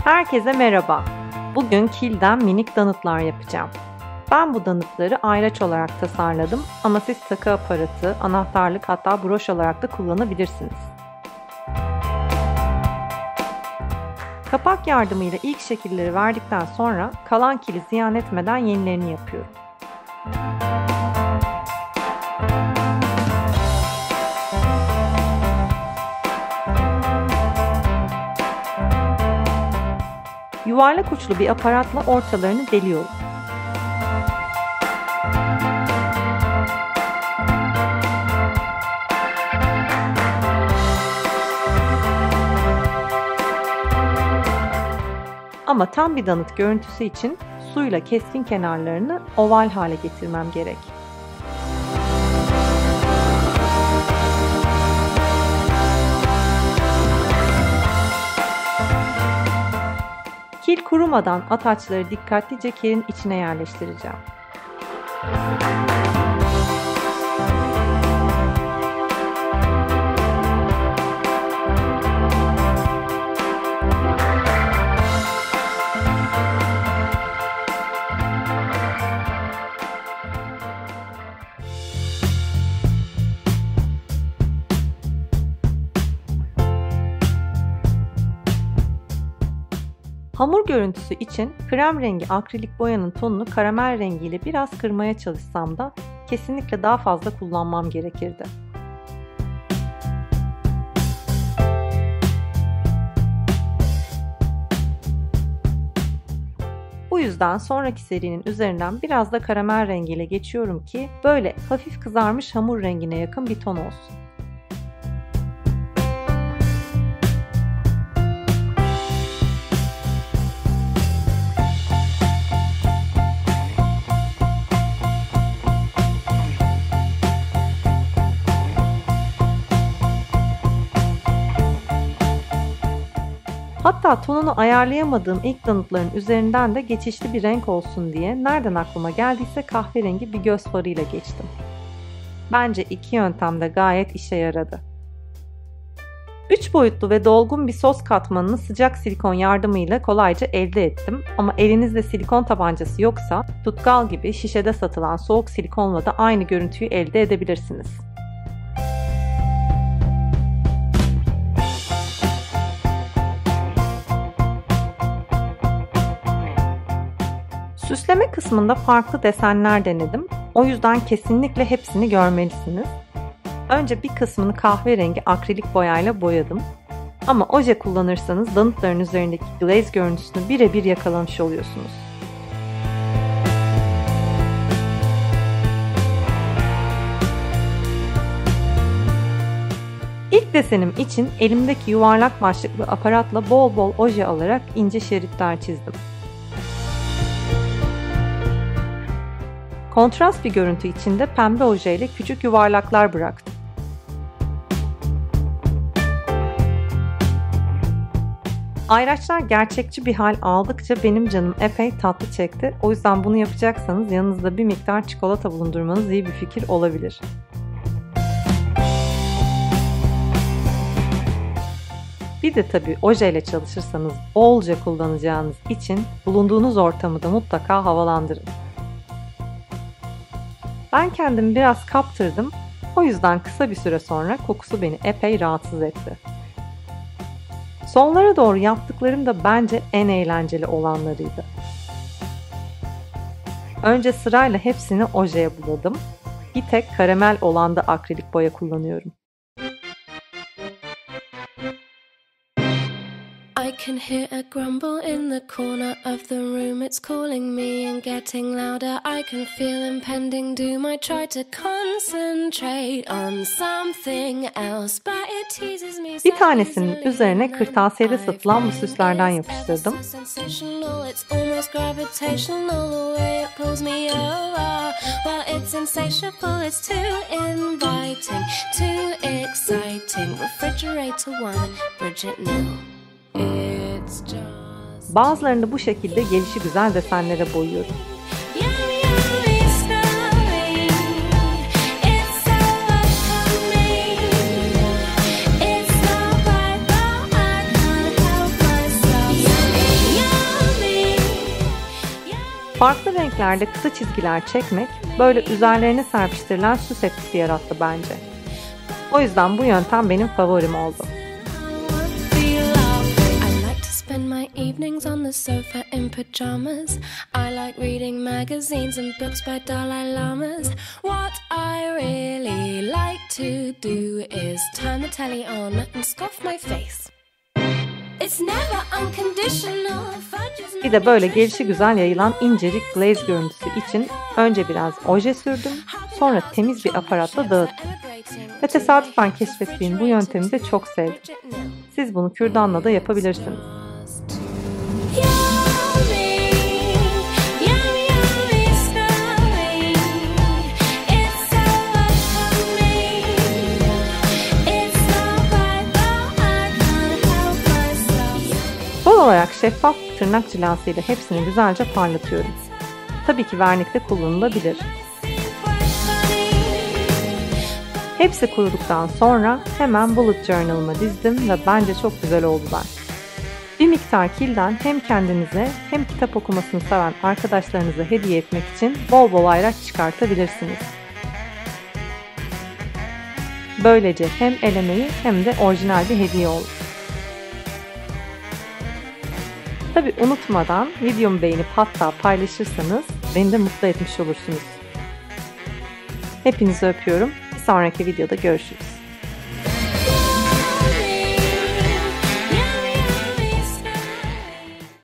Herkese merhaba. Bugün kilden minik donutlar yapacağım. Ben bu donutları ayraç olarak tasarladım ama siz takı aparatı, anahtarlık hatta broş olarak da kullanabilirsiniz. Kapak yardımıyla ilk şekilleri verdikten sonra kalan kili ziyan etmeden yenilerini yapıyorum. Yuvarlak uçlu bir aparatla ortalarını deliyorum. Ama tam bir donut görüntüsü için suyla keskin kenarlarını oval hale getirmem gerek. Kil kurumadan ataçları dikkatlice kilin içine yerleştireceğim. Hamur görüntüsü için krem rengi akrilik boyanın tonunu karamel rengiyle biraz kırmaya çalışsam da kesinlikle daha fazla kullanmam gerekirdi. Bu yüzden sonraki serinin üzerinden biraz da karamel rengiyle geçiyorum ki böyle hafif kızarmış hamur rengine yakın bir ton olsun. Hatta tonunu ayarlayamadığım ilk donutların üzerinden de geçişli bir renk olsun diye nereden aklıma geldiyse kahverengi bir göz farıyla geçtim. Bence iki yöntem de gayet işe yaradı. 3 boyutlu ve dolgun bir sos katmanını sıcak silikon yardımıyla kolayca elde ettim ama elinizde silikon tabancası yoksa tutkal gibi şişede satılan soğuk silikonla da aynı görüntüyü elde edebilirsiniz. Süsleme kısmında farklı desenler denedim. O yüzden kesinlikle hepsini görmelisiniz. Önce bir kısmını kahverengi akrilik boyayla boyadım. Ama oje kullanırsanız donutların üzerindeki glaze görüntüsünü birebir yakalamış oluyorsunuz. İlk desenim için elimdeki yuvarlak başlıklı aparatla bol bol oje alarak ince şeritler çizdim. Kontrast bir görüntü içinde pembe ojeyle küçük yuvarlaklar bıraktım. Ayraçlar gerçekçi bir hal aldıkça benim canım epey tatlı çekti. O yüzden bunu yapacaksanız yanınızda bir miktar çikolata bulundurmanız iyi bir fikir olabilir. Bir de tabii ojeyle çalışırsanız bolca kullanacağınız için bulunduğunuz ortamı da mutlaka havalandırın. Ben kendimi biraz kaptırdım, o yüzden kısa bir süre sonra kokusu beni epey rahatsız etti. Sonlara doğru yaptıklarım da bence en eğlenceli olanlarıydı. Önce sırayla hepsini ojeye buladım, bir tek karamel olanda akrilik boya kullanıyorum. I can hear a grumble in the corner of the room. It's calling me and getting louder. I can feel impending doom. I try to concentrate on something else, but it teases me. Bir tanesinin üzerine kırtasiyede satılan bu süslerden yapıştırdım. It's almost gravitational the way it pulls me over. Well, it's insatiable. It's too inviting, too exciting. Refrigerator one, Bridget New. Bazılarını bu şekilde gelişigüzel desenlere boyuyorum. Farklı renklerde kısa çizgiler çekmek, böyle üzerlerine serpiştirilen süs etkisi yarattı bence. O yüzden bu yöntem benim favorim oldu. Evenings on the sofa in pajamas. I like reading magazines and books by Dalai Lamas. What I really like to do is turn the telly on and scoff my face. It's never unconditional. Bir de böyle gelişigüzel yayılan incecik glaze görüntüsü için önce biraz oje sürdüm, sonra temiz bir aparatla dağıttım. Ve tesadüfen keşfettiğim bu yöntemi de çok sevdim. Siz bunu kürdanla da yapabilirsiniz. Son olarak şeffaf bir tırnak cilasıyla hepsini güzelce parlatıyorum. Tabii ki vernik de kullanılabilir. Hepsi kuruduktan sonra hemen bullet journal'ıma dizdim ve bence çok güzel oldular. Bir miktar kilden hem kendinize hem kitap okumasını seven arkadaşlarınıza hediye etmek için bol bol ayraç çıkartabilirsiniz. Böylece hem el emeği hem de orijinal bir hediye olur. Tabii unutmadan videomu beğenip hatta paylaşırsanız beni de mutlu etmiş olursunuz. Hepinizi öpüyorum. Bir sonraki videoda görüşürüz.